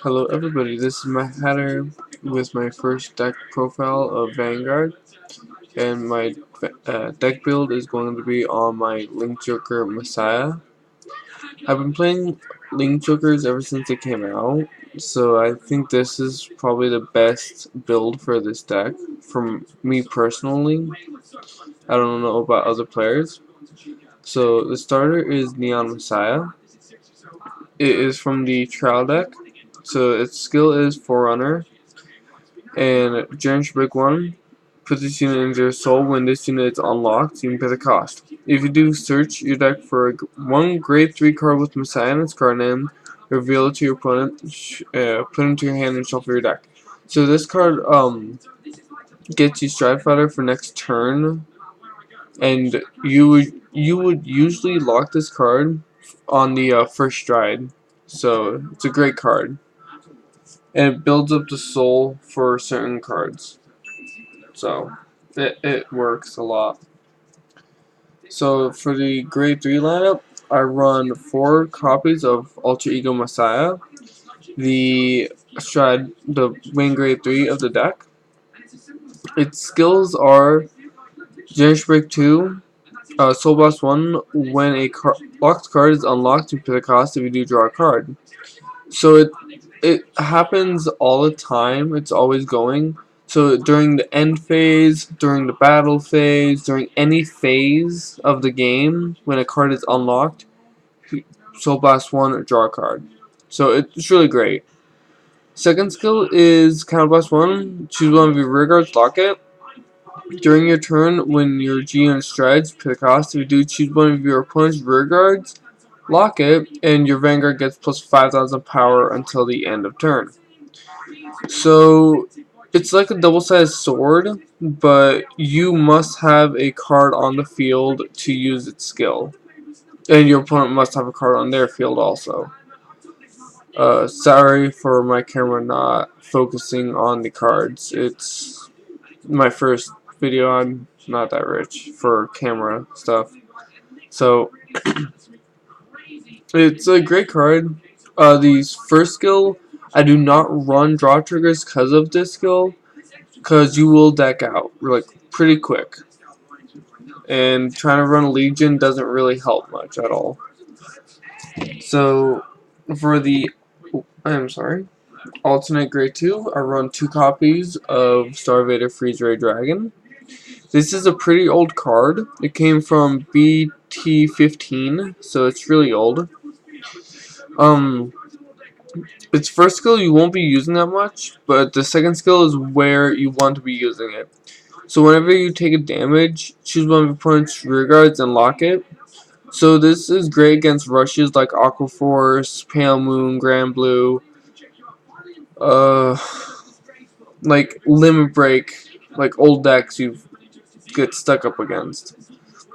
Hello everybody, this is my header with my first deck profile of Vanguard, and my deck build is going to be on my Link Joker Messiah. I've been playing Link Jokers ever since it came out, so I think this is probably the best build for this deck, from me personally. I don't know about other players. So the starter is Neon Messiah. It is from the trial deck, so its skill is Forerunner. And Generic Break 1, put this unit into your soul. When this unit is unlocked, you can pay the cost. If you do, search your deck for one grade 3 card with Messiah and its card name, reveal it to your opponent, put it into your hand and shuffle your deck. So this card gets you Stride Fighter for next turn, and you would usually lock this card on the first stride. So it's a great card. And it builds up the soul for certain cards. So it works a lot. So for the grade 3 lineup, I run 4 copies of Alter Ego Messiah, the main grade 3 of the deck. Its skills are Generic Break 2, Soul Blast 1, when a locked card is unlocked, you pay the cost if you do draw a card. So it happens all the time, it's always going. So during the end phase, during the battle phase, during any phase of the game, when a card is unlocked, Soul Blast 1 or draw a card. So it's really great. Second skill is Counter Blast 1. Choose one of your rear guards, lock it. During your turn, when your G unit strides, pay the cost. If you do, choose one of your opponent's rear guards, lock it, and your Vanguard gets plus 5,000 power until the end of turn. So it's like a double-sided sword, but you must have a card on the field to use its skill. And your opponent must have a card on their field also. Sorry for my camera not focusing on the cards. It's my first video. I'm not that rich for camera stuff. So it's a great card. The first skill, I do not run draw triggers because of this skill, because you will deck out like pretty quick, and trying to run a Legion doesn't really help much at all. So for the alternate grade 2, I run 2 copies of Starvader Freeze Ray Dragon. This is a pretty old card. It came from BT15, so it's really old. Its first skill you won't be using that much, but the second skill is where you want to be using it. So whenever you take a damage, choose one of your opponent's rear guards and lock it. So this is great against rushes like Aqua Force, Pale Moon, Grand Blue, like Limit Break, like old decks you get stuck up against.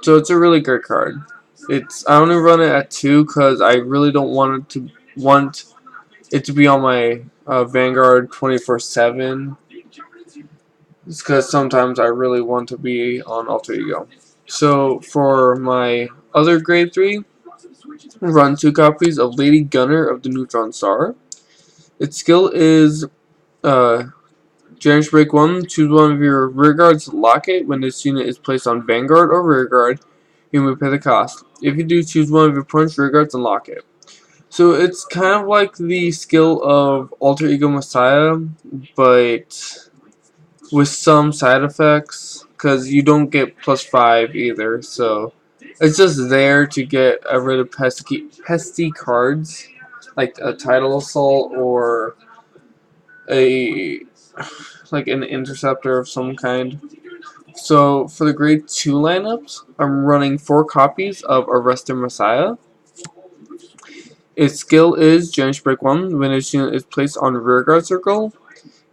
So it's a really great card. I only run it at 2 because I really don't want it to be on my Vanguard 24/7. It's because sometimes I really want to be on Alter Ego. So for my other grade 3, run 2 copies of Lady Gunner of the Neutron Star. Its skill is Generic Break 1. Choose one of your rear guards, lock it. When this unit is placed on Vanguard or rear guard, you may pay the cost. If you do, choose one of your opponent's rear guards and lock it. So it's kind of like the skill of Alter Ego Messiah, but with some side effects, because you don't get plus 5 either. So it's just there to get rid of pesky cards, like a Tidal Assault or an Interceptor of some kind. So for the grade 2 lineups, I'm running 4 copies of Arrested Messiah. Its skill is Generic Break 1. When its unit is placed on rearguard circle,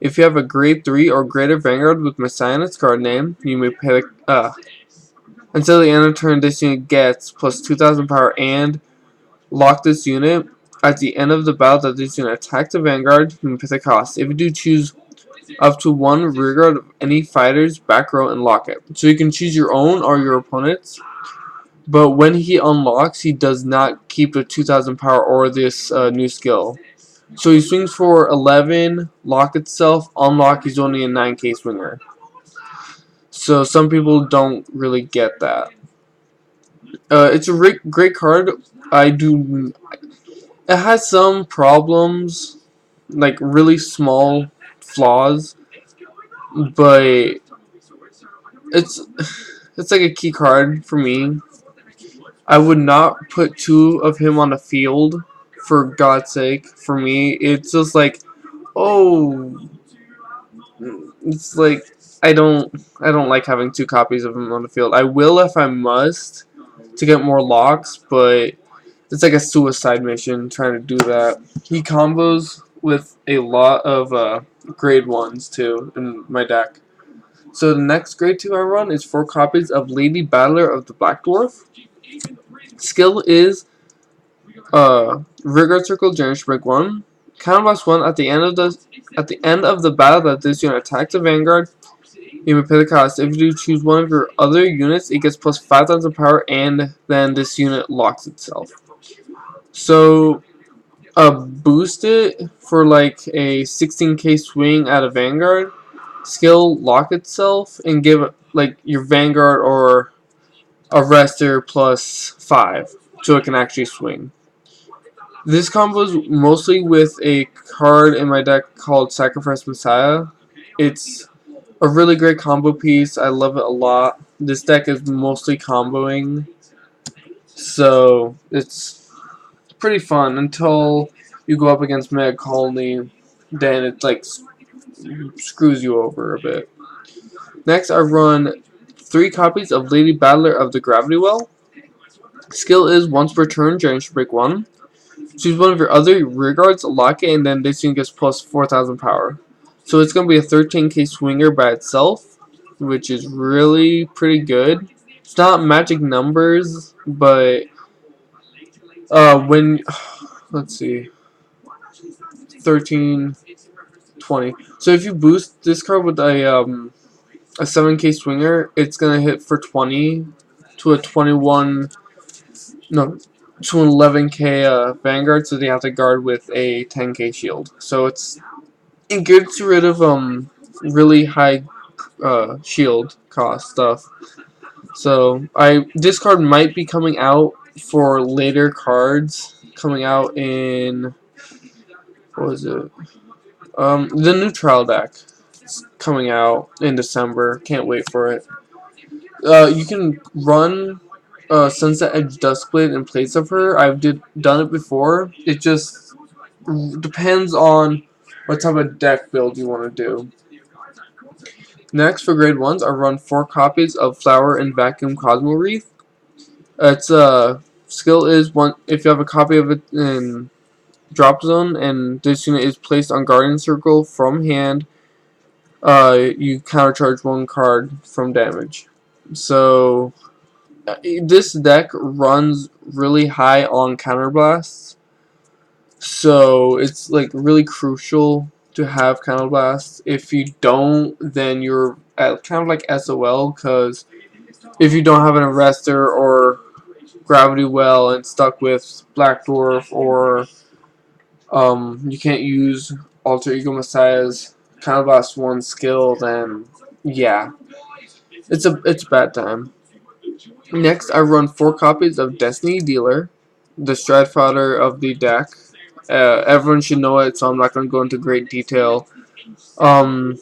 if you have a grade 3 or greater Vanguard with Messiah in its card name, you may pay until the end of turn, this unit gets plus 2,000 power and lock this unit. At the end of the battle that this unit attacks the Vanguard, you may pay the cost. If you do, choose up to 1 rearguard of any fighter's back row and lock it. So you can choose your own or your opponent's. But when he unlocks, he does not keep the 2,000 power or this new skill. So he swings for 11, lock itself, unlock, he's only a 9k swinger. So some people don't really get that. It's a great card. It has some problems, like really small flaws, but it's it's like a key card for me. I would not put two of him on the field, for God's sake. For me, it's just like, oh, it's like I don't like having two copies of him on the field. I will if I must to get more locks, but it's like a suicide mission trying to do that. He combos with a lot of grade 1s too in my deck. So the next grade 2 I run is 4 copies of Lady Battler of the Black Dwarf. Skill is Rigor Circle Generation Break 1. Counterblast 1 at the end of the battle that this unit attacks the vanguard. You may pay the cost. If you choose one of your other units, it gets plus 5,000 power, and then this unit locks itself. So, boost it for like a 16k swing at a vanguard. Skill lock itself and give like your vanguard or arrestor plus 5, so it can actually swing. This combos mostly with a card in my deck called Sacrifice Messiah. It's a really great combo piece. I love it a lot. This deck is mostly comboing, so it's pretty fun until you go up against Mega Colony. Then it like screws you over a bit. Next, I run 3 copies of Lady Battler of the Gravity Well. Skill is once per turn, Generation Break 1. Choose one of your other rear guards, lock it, and then this unit gets plus 4,000 power. So it's going to be a 13k swinger by itself, which is really pretty good. It's not magic numbers, but when, let's see, 13, 20. So if you boost this card with a 7k swinger, it's going to hit for 20 to a 21, no, to an 11k vanguard, so they have to guard with a 10k shield. So it gets rid of really high shield cost stuff. So this card might be coming out for later cards coming out in, what was it? The new trial deck. It's coming out in December. Can't wait for it. You can run Sunset Edge Duskblade in place of her. I've done it before. It just depends on what type of deck build you want to do. Next, for grade 1s, I run 4 copies of Flower and Vacuum Cosmo Wreath. Its skill is one. If you have a copy of it in drop zone and this unit is placed on Guardian Circle from hand, you countercharge 1 card from damage. So this deck runs really high on counterblasts, so it's like really crucial to have counterblast. If you don't, then you're at kind of like SOL, because if you don't have an arrestor or gravity well and stuck with Black Dwarf, or you can't use Alter Ego Messiah's counterblast 1 skill, then yeah, it's a bad time. Next, I run 4 copies of Destiny Dealer, the strat fodder of the deck. Everyone should know it, so I'm not going to go into great detail. When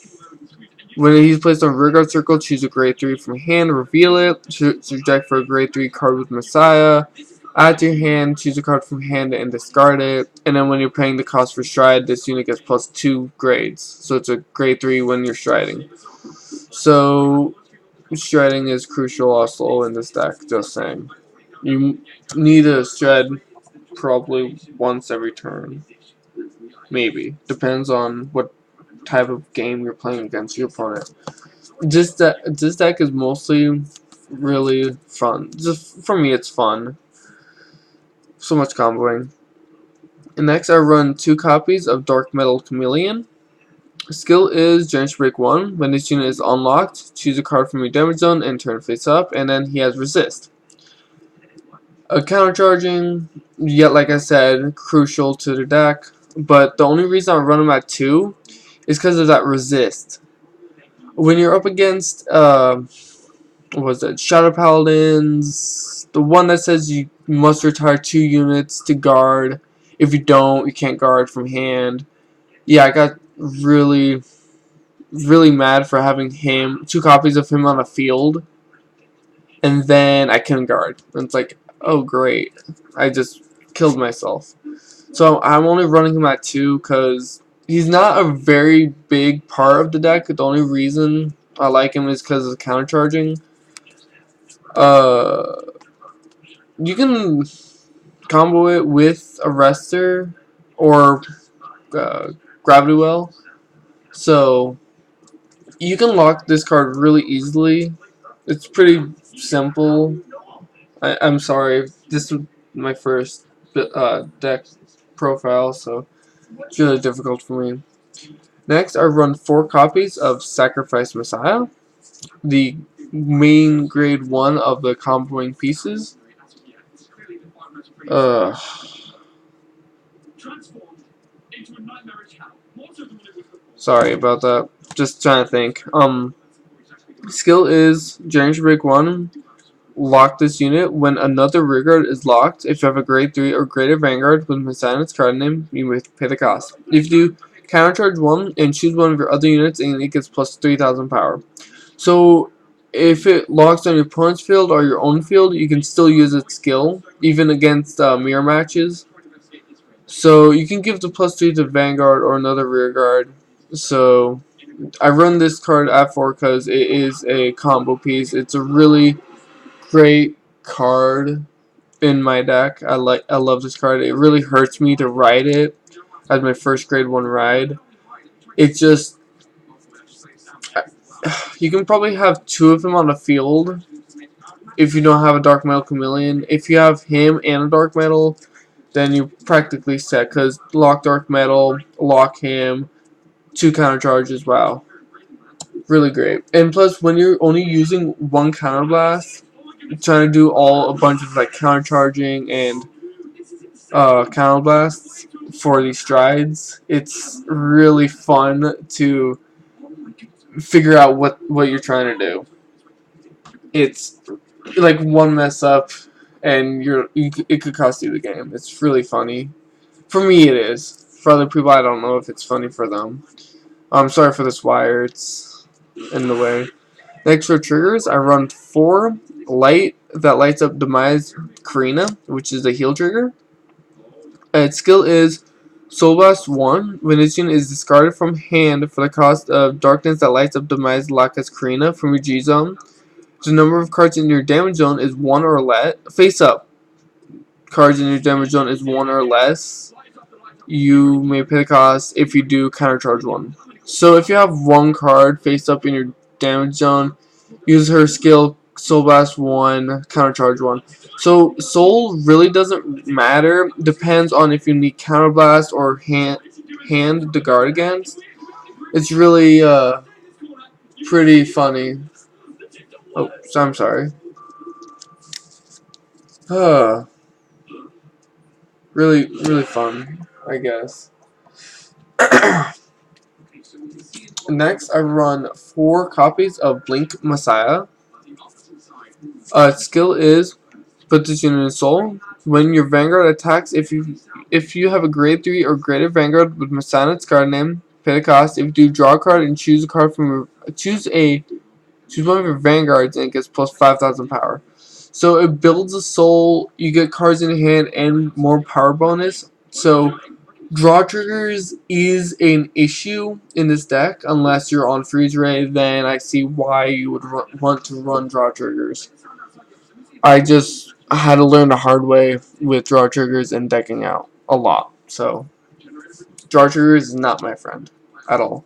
he's placed on rearguard circle, choose a grade 3 from hand, reveal it, search your deck for a grade 3 card with Messiah, add to your hand, choose a card from hand and discard it, and then when you're paying the cost for stride, this unit gets plus 2 grades, so it's a grade 3 when you're striding. So striding is crucial also in this deck, just saying. You need a strat probably once every turn. Maybe. Depends on what type of game you're playing against your opponent. This deck is mostly really fun. Just for me, it's fun. So much comboing. And next, I run 2 copies of Dark Metal Chameleon. Skill is Generation Break 1. When this unit is unlocked, choose a card from your damage zone and turn face up, and then he has Resist. Countercharging, yet like I said, crucial to the deck. but the only reason I run them at 2 is because of that resist. When you're up against, what was it, Shadow Paladins, the one that says you must retire 2 units to guard. If you don't, you can't guard from hand. Yeah, I got really, really mad for having 2 copies of him on the field, and then I couldn't guard. And it's like, oh great, I just killed myself. So I'm only running him at 2 because he's not a very big part of the deck. The only reason I like him is because of counter charging. You can combo it with Arrestor or Gravity Well. So you can lock this card really easily. It's pretty simple. I'm sorry, this is my first deck profile, so it's really difficult for me. Next, I run 4 copies of Sacrifice Messiah, the main grade 1 of the comboing pieces. Sorry about that. Just trying to think. Skill is Generation Break 1. Lock this unit. When another rearguard is locked, if you have a grade 3 or greater vanguard with Messiah in its card name, you may pay the cost. If you do countercharge 1 and choose one of your other units, and it gets plus 3,000 power. So if it locks on your opponent's field or your own field, you can still use its skill, even against mirror matches. So you can give the plus 3 to Vanguard or another rearguard. So I run this card at 4 because it is a combo piece. It's a really great card in my deck. I love this card. It really hurts me to ride it as my first grade 1 ride. It's just, you can probably have 2 of them on the field if you don't have a Dark Metal Chameleon. If you have him and a Dark Metal, then you're practically set, because lock Dark Metal, lock him, 2 counter charges, wow. Really great. And plus, when you're only using 1 counter blast, trying to do a bunch of like counter charging and counter blasts for these strides, it's really fun to figure out what you're trying to do. It's like one mess up and it could cost you the game. It's really funny. For me it is. For other people I don't know if it's funny for them. I'm sorry for this wire, it's in the way. Next for triggers, I run 4 light that lights up Demise Karina, which is a heal trigger. Its skill is Soul Blast 1. When this unit is discarded from hand for the cost of darkness that lights up Demise Laka's Karina from your G zone, the number of cards in your damage zone is 1 or less. Face up. Cards in your damage zone is 1 or less. You may pay the cost if you do countercharge 1. So if you have 1 card face up in your damage zone, use her skill Soul Blast 1, countercharge 1. So Soul really doesn't matter. Depends on if you need counterblast or hand to guard against. It's really pretty funny. Oh, so I'm sorry. Really fun, I guess. Next, I run 4 copies of Blink Messiah. Skill is put this unit in soul. When your Vanguard attacks, if you have a grade 3 or greater Vanguard with Messiah in its card name, pay the cost. If you do draw a card and choose a card from your, choose one of your Vanguards, and it gets plus 5,000 power. So it builds a soul. You get cards in your hand and more power bonus. So draw triggers is an issue in this deck unless you're on freeze ray. Then I see why you would want to run draw triggers. I had to learn the hard way with draw triggers and decking out a lot. So draw triggers is not my friend at all.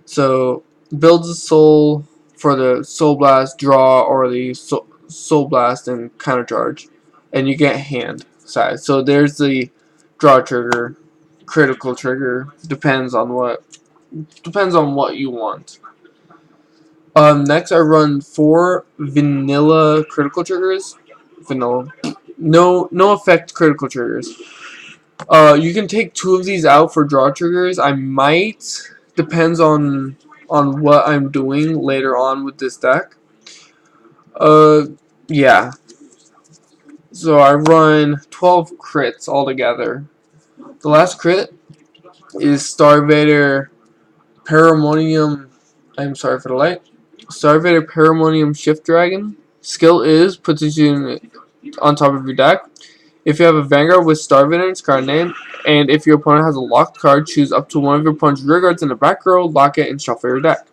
So builds a soul for the Soul Blast draw or the Soul Blast and counter charge, and you get hand size. So there's the draw trigger, critical trigger. Depends on what you want. Next I run 4 vanilla critical triggers. Vanilla. No effect critical triggers. You can take 2 of these out for draw triggers. I might, depends on what I'm doing later on with this deck. Yeah. So I run 12 crits altogether. The last crit is Starvader Paramonium. I'm sorry for the light. Starvader Paramonium Shift Dragon. Skill is puts you on top of your deck. If you have a Vanguard with Starvader in its card name, and if your opponent has a locked card, choose up to one of your opponent's rear guards in the back row, lock it, and shuffle your deck.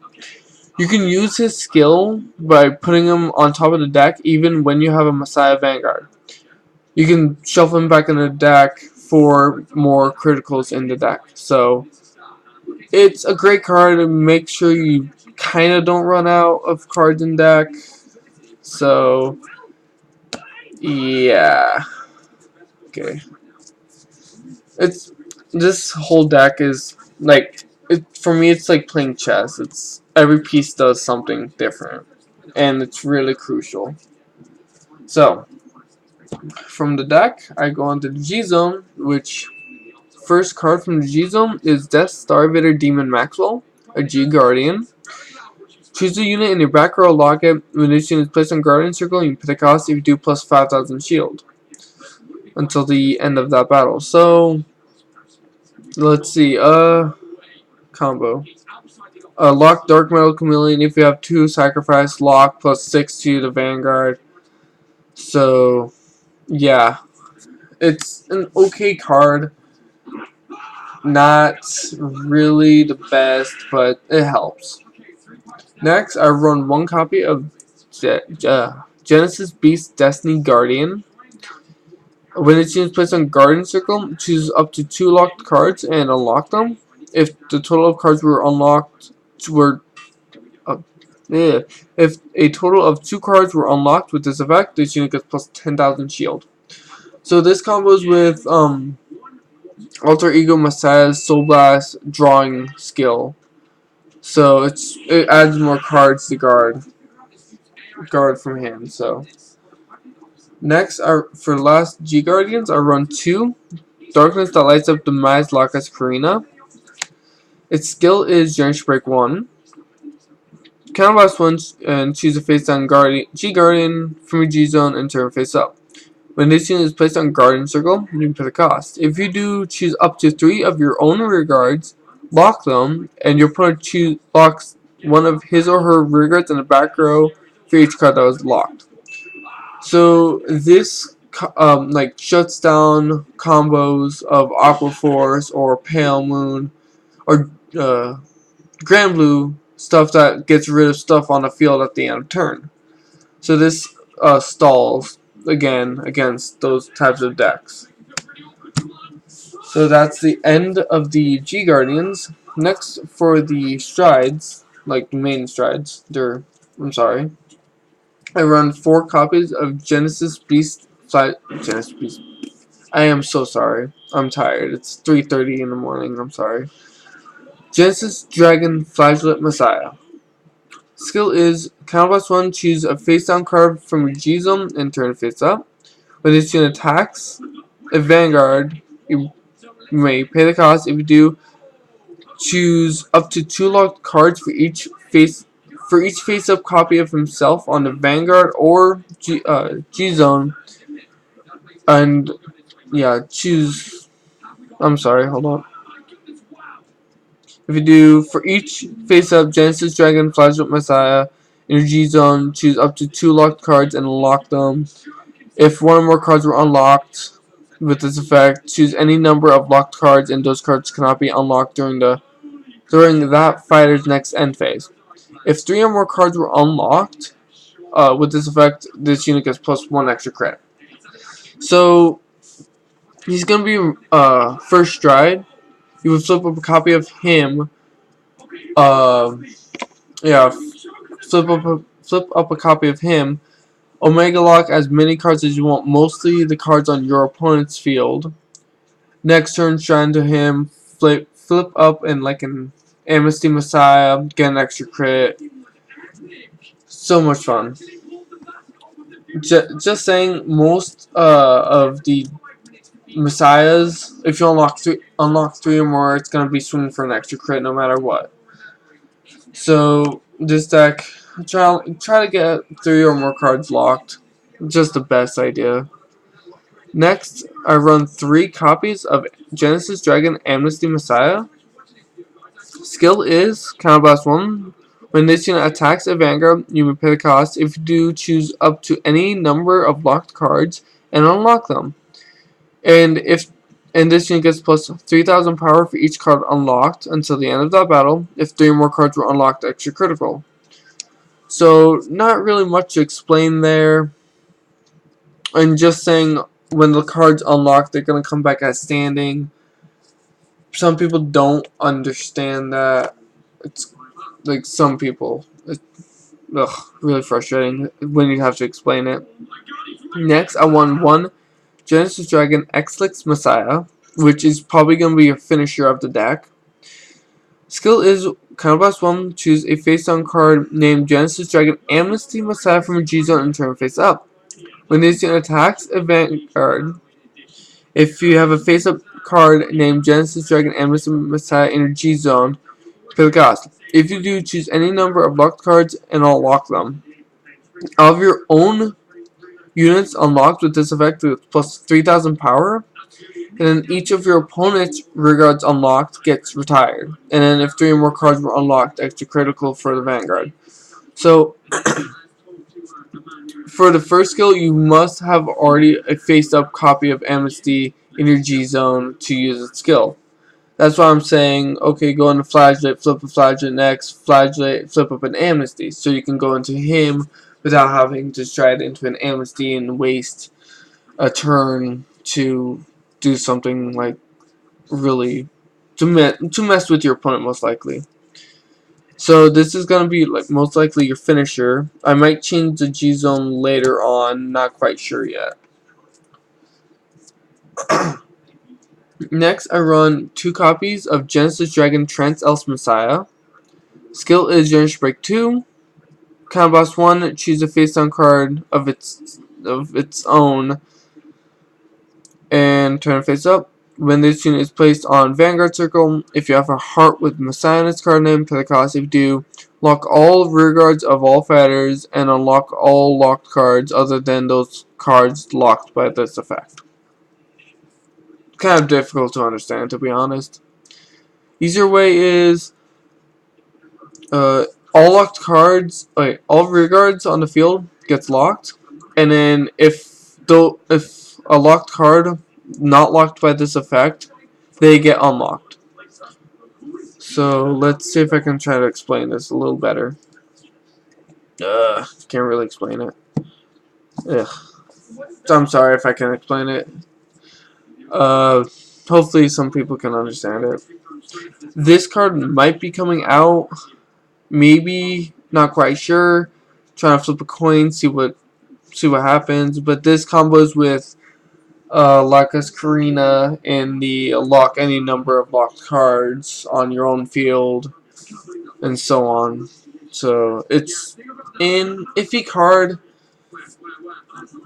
You can use his skill by putting him on top of the deck even when you have a Messiah Vanguard. You can shuffle him back in the deck for more criticals in the deck. So it's a great card to make sure you kind of don't run out of cards in deck. So yeah, okay. It's this whole deck is like for me. It's like playing chess. It's every piece does something different, and it's really crucial. So from the deck, I go onto the G Zone, which first card from the G Zone is Death Starvader Demon Maxwell, a G Guardian. Choose a unit in your back row, lock it. When this unit is placed on Guardian Circle, you put the cost if you do plus 5,000 shield until the end of that battle. So let's see, combo. Lock Dark Metal Chameleon if you have 2 sacrifice, lock plus 6 to the Vanguard. So yeah, it's an okay card. Not really the best, but it helps. Next, I run 1 copy of Genesis Beast Destiny Guardian. When its unit is placed on Guardian Circle, choose up to 2 locked cards and unlock them. If the total of cards were unlocked were if a total of 2 cards were unlocked with this effect, this unit gets plus 10,000 shield. So this combos with Alter Ego Messiah's Soul Blast drawing skill. So it adds more cards to guard from hand. So next, for the last G Guardians, I run 2 Darkness that lights up Demise Locus Karina. Its skill is Generation Break 1. Counterblast 1 and choose a face down G Guardian from your G zone and turn face up. When this unit is placed on Guardian Circle, you can put a cost. If you do, choose up to 3 of your own rear guards, lock them, and your opponent locks one of his or her rear guards in the back row for each card that was locked. So this like shuts down combos of Aqua Force or Pale Moon or Grand Blue, stuff that gets rid of stuff on the field at the end of turn. So this stalls again against those types of decks. So that's the end of the G Guardians. Next, for the strides, like the main strides, I run 4 copies of Genesis Beast. Genesis Beast. I am so sorry. I'm tired. It's 3:30 in the morning. I'm sorry. Genesis Dragon Flagellate Messiah. Skill is counterblast 1. Choose a face down card from your G zone and turn face up. When this unit attacks a Vanguard, you may pay the cost. If you do, choose up to 2 locked cards for each face-up copy of himself on the Vanguard or G zone, and yeah, choose. I'm sorry, hold on. If you do, for each face-up Genesis Dragon Flagellate Messiah in your G zone, choose up to 2 locked cards and unlock them. If one or more cards were unlocked with this effect, choose any number of locked cards, and those cards cannot be unlocked during that fighter's next end phase. If 3 or more cards were unlocked with this effect, this unit gets plus 1 extra credit. So he's gonna be first stride. You would flip up a copy of him. Yeah, flip up a copy of him. Omega lock as many cards as you want, mostly the cards on your opponent's field. Next turn, stride to him. Flip up and like an Amnesty Messiah, get an extra crit. So much fun. Just saying, most of the Messiahs. If you unlock three or more, it's gonna be swinging for an extra crit no matter what. So this deck, try to get 3 or more cards locked. Just the best idea. Next, I run 3 copies of Genesis Dragon Amnesty Messiah. Skill is Counterblast 1. When this unit attacks a vanguard, you may pay the cost. If you do, choose up to any number of locked cards and unlock them. And this unit gets plus 3,000 power for each card unlocked until the end of that battle. If 3 or more cards were unlocked, extra critical. So not really much to explain there. And just saying when the cards unlock, they're gonna come back as standing. Some people don't understand that. It's like some people. It's really frustrating when you have to explain it. Next, I won 1 Genesis Dragon Exlix Messiah, which is probably going to be your finisher of the deck. Skill is Counterblast 1, choose a face-down card named Genesis Dragon Amnesty Messiah from a G-Zone and turn face up. When this unit attacks a vanguard, if you have a face-up card named Genesis Dragon Amnesty Messiah in your G-Zone, pay the cost. If you do, choose any number of locked cards and I'll lock them. All of your own units unlocked with this effect with plus 3,000 power, and then each of your opponent's rear guards unlocked gets retired. And then if 3 or more cards were unlocked, extra critical for the vanguard. So for the first skill, you must have already a face-up copy of Amnesty in your G-Zone to use its skill. That's why I'm saying, okay, go into Flagellate, flip a Flagellate next, Flagellate, flip up an Amnesty. So you can go into him without having to stride into an Amnesty and waste a turn to do something like really to mess with your opponent most likely. So this is gonna be like most likely your finisher. I might change the G-Zone later on, not quite sure yet. Next, I run 2 copies of Genesis Dragon Trance Else Messiah. Skill is Generation Break 2. Counterblast 1, choose a face-down card of its own and turn it face up. When this unit is placed on Vanguard Circle, if you have a heart with Messiah in its card name, pay the cost. If you do, lock all rear guards of all fighters and unlock all locked cards other than those cards locked by this effect. Kind of difficult to understand, to be honest. Easier way is all locked cards, all rear guards on the field gets locked, and then if a locked card not locked by this effect, they get unlocked. So let's see if I can try to explain this a little better. Can't really explain it. Ugh. So I'm sorry if I can't explain it. Hopefully some people can understand it. This card might be coming out. Maybe, not quite sure. Trying to flip a coin, see what happens. But this combos with Laka's Karina and the lock any number of locked cards on your own field, and so on. So it's an iffy card.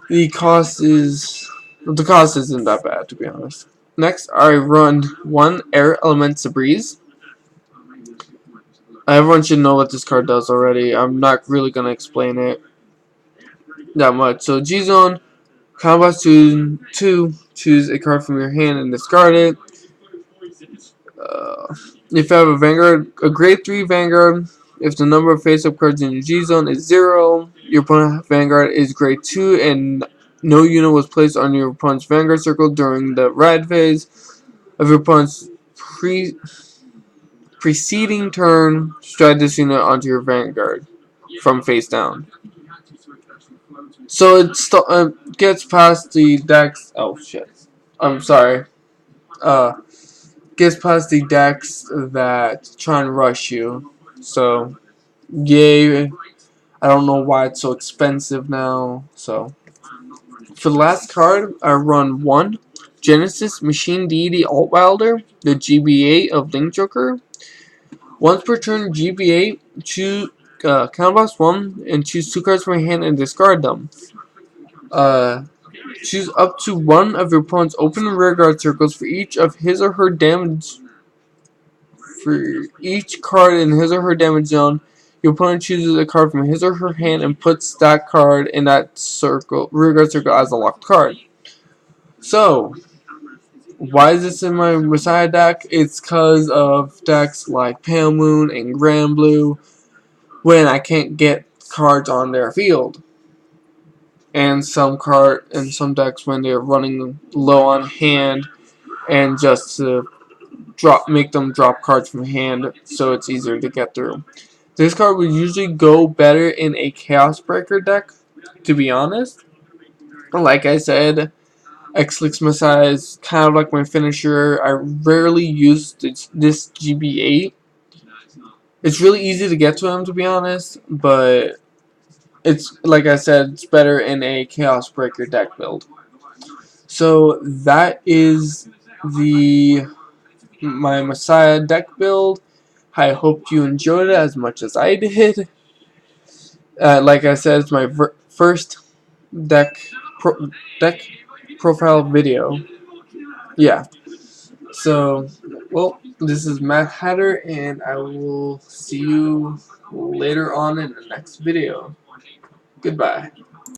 The cost isn't that bad, to be honest. Next, I run 1 Air Elemental Breeze. Everyone should know what this card does already. I'm not really gonna explain it that much. So G-Zone, Combat 2, choose a card from your hand and discard it. If you have a Vanguard, a grade 3 Vanguard, if the number of face-up cards in your G-Zone is 0, your opponent's Vanguard is grade 2 and no unit was placed on your opponent's Vanguard circle during the ride phase of your opponent's preceding turn, stride this unit onto your Vanguard from face down. So it gets past the decks. Oh shit! I'm sorry. Gets past the decks that try and rush you. So, yay! I don't know why it's so expensive now. So, for the last card, I run 1 Genesis Machine Deity Altwilder, the GBA of Link Joker. Once per turn, GBA, choose Counterblast 1 and choose 2 cards from your hand and discard them. Choose up to one of your opponent's open and rear guard circles for each of his or her damage. For each card in his or her damage zone, your opponent chooses a card from his or her hand and puts that card in that circle, rear guard circle, as a locked card. So, why is this in my Messiah deck? It's because of decks like Pale Moon and Grand Blue when I can't get cards on their field. And some decks when they're running low on hand and just to make them drop cards from hand so it's easier to get through. This card would usually go better in a Chaos Breaker deck, to be honest. Like I said, X-Lix Messiah is kind of like my finisher. I rarely use this GB8. It's really easy to get to him, to be honest, but it's, like I said, it's better in a Chaos Breaker deck build. So that is my Messiah deck build. I hope you enjoyed it as much as I did. Like I said, it's my first deck profile video. Yeah. So, well, this is Matt Hatter, and I will see you later on in the next video. Goodbye.